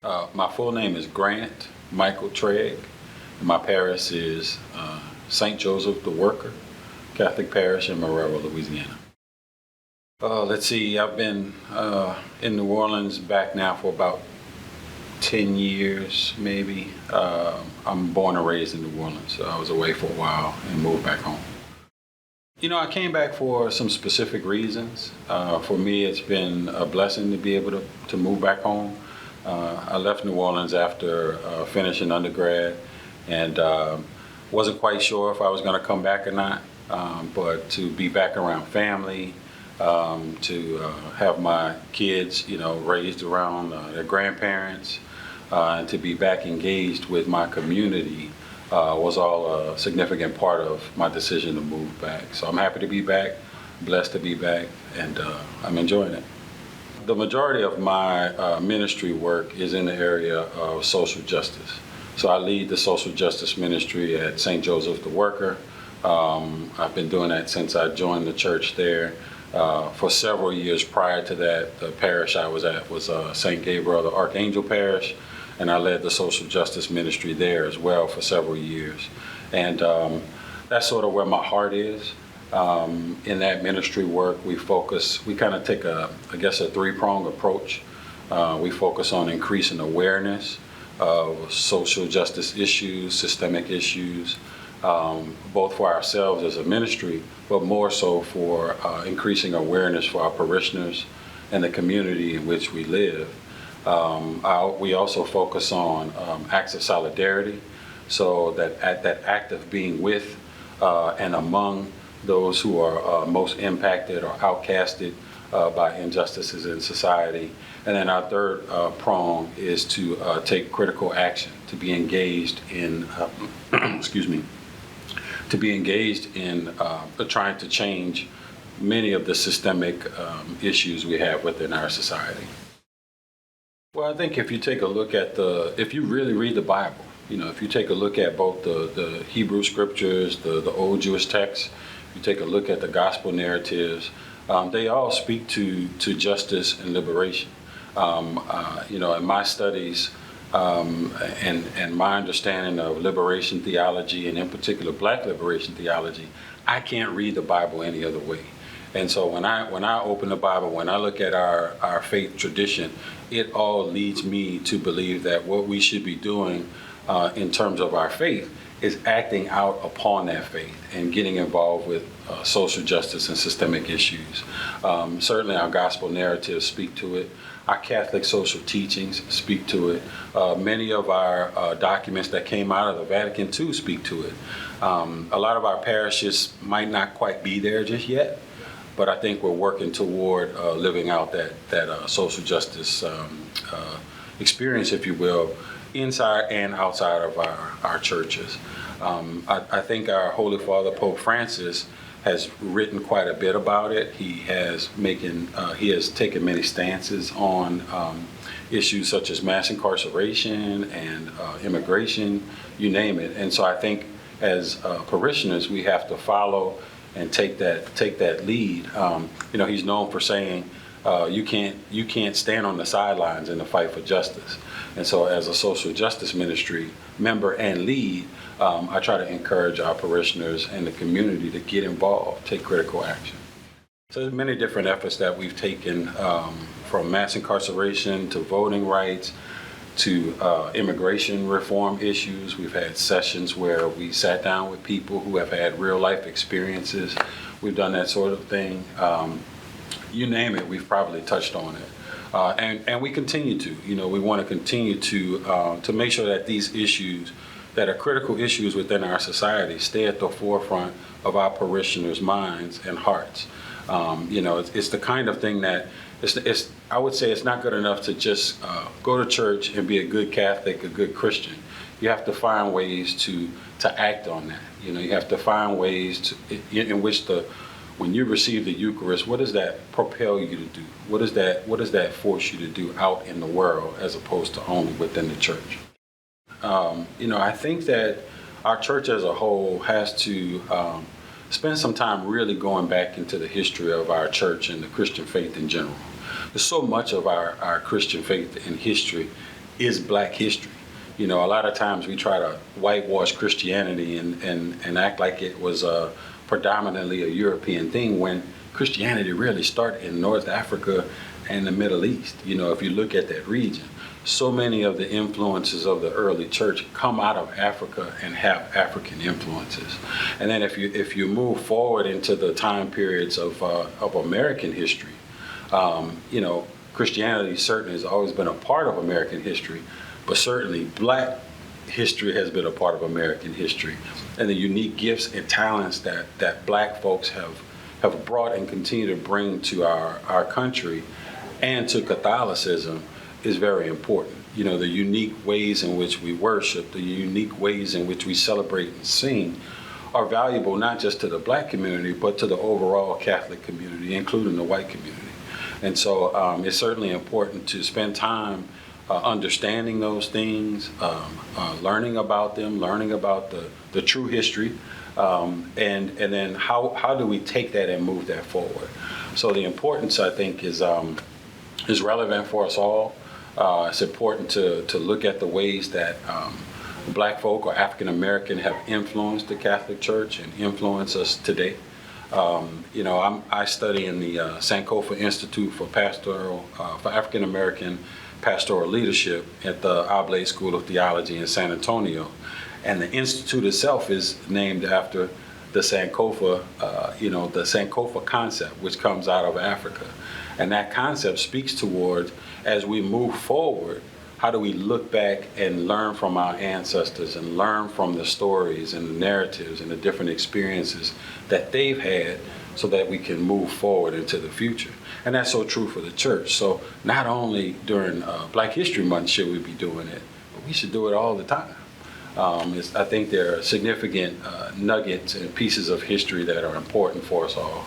My full name is Grant Michael Tregre, and my parish is St. Joseph the Worker Catholic Parish in Marrero, Louisiana. Let's see, I've been in New Orleans back now for about 10 years, maybe. I'm born and raised in New Orleans, so I was away for a while and moved back home. I came back for some specific reasons. For me, it's been a blessing to be able to move back home. I left New Orleans after finishing undergrad and wasn't quite sure if I was going to come back or not, but to be back around family, to have my kids, raised around their grandparents, and to be back engaged with my community was all a significant part of my decision to move back. So I'm happy to be back, blessed to be back, and I'm enjoying it. The majority of my ministry work is in the area of social justice. So I lead the social justice ministry at St. Joseph the Worker. I've been doing that since I joined the church there. For several years prior to that, the parish I was at was St. Gabriel the Archangel Parish, and I led the social justice ministry there as well for several years. And that's sort of where my heart is. In that ministry work, we kind of take a three-pronged approach. We focus on increasing awareness of social justice issues, systemic issues, both for ourselves as a ministry, but more so for increasing awareness for our parishioners and the community in which we live. We also focus on acts of solidarity, so that act of being with and among those who are most impacted or outcasted by injustices in society. And then our third prong is to take critical action, to be engaged in, to be engaged in trying to change many of the systemic issues we have within our society. Well, I think if you take a look at if you really read the Bible, if you take a look at both the Hebrew scriptures, the old Jewish texts, you take a look at the gospel narratives, they all speak to justice and liberation. In my studies and my understanding of liberation theology, and in particular Black liberation theology, I can't read the Bible any other way. And so when I open the Bible, when I look at our faith tradition, it all leads me to believe that what we should be doing in terms of our faith is acting out upon that faith and getting involved with social justice and systemic issues. Certainly our gospel narratives speak to it. Our Catholic social teachings speak to it. Many of our documents that came out of the Vatican II speak to it. A lot of our parishes might not quite be there just yet, but I think we're working toward living out that social justice experience, if you will, inside and outside of our churches. I think our Holy Father, Pope Francis, has written quite a bit about it. He has taken many stances on issues such as mass incarceration and immigration, you name it. And so I think as parishioners, we have to follow and take that lead. He's known for saying, you can't stand on the sidelines in the fight for justice. And so as a social justice ministry member and lead, I try to encourage our parishioners and the community to get involved, take critical action. So there's many different efforts that we've taken, from mass incarceration to voting rights to immigration reform issues. We've had sessions where we sat down with people who have had real life experiences. We've done that sort of thing. You name it, we've probably touched on it. And we continue to. We want to continue to make sure that these issues that are critical issues within our society stay at the forefront of our parishioners' minds and hearts. It's the kind of thing that I would say it's not good enough to just go to church and be a good Catholic, a good Christian. You have to find ways to act on that. You have to find ways in which when you receive the Eucharist, what does that propel you to do? What does that force you to do out in the world as opposed to only within the church? I think that our church as a whole has to spend some time really going back into the history of our church and the Christian faith in general. There's so much of our Christian faith in history is Black history. A lot of times we try to whitewash Christianity and act like it was predominantly a European thing, when Christianity really started in North Africa and the Middle East. If you look at that region, so many of the influences of the early church come out of Africa and have African influences. And then if you move forward into the time periods of American history, Christianity certainly has always been a part of American history, but certainly Black history has been a part of American history. And the unique gifts and talents that Black folks have brought and continue to bring to our country and to Catholicism is very important. The unique ways in which we worship, the unique ways in which we celebrate and sing are valuable not just to the Black community, but to the overall Catholic community, including the white community. And so it's certainly important to spend time understanding those things, learning about them, learning about the true history, and then how do we take that and move that forward. So the importance, I think, is relevant for us all. It's important to look at the ways that Black folk or African American have influenced the Catholic Church and influence us today. I study in the Sankofa Institute for African American Pastoral Leadership at the Oblate School of Theology in San Antonio, and the institute itself is named after the Sankofa, the Sankofa concept, which comes out of Africa. And that concept speaks toward, as we move forward, how do we look back and learn from our ancestors and learn from the stories and the narratives and the different experiences that they've had, so that we can move forward into the future. And that's so true for the church. So not only during Black History Month should we be doing it, but we should do it all the time. I think there are significant nuggets and pieces of history that are important for us all.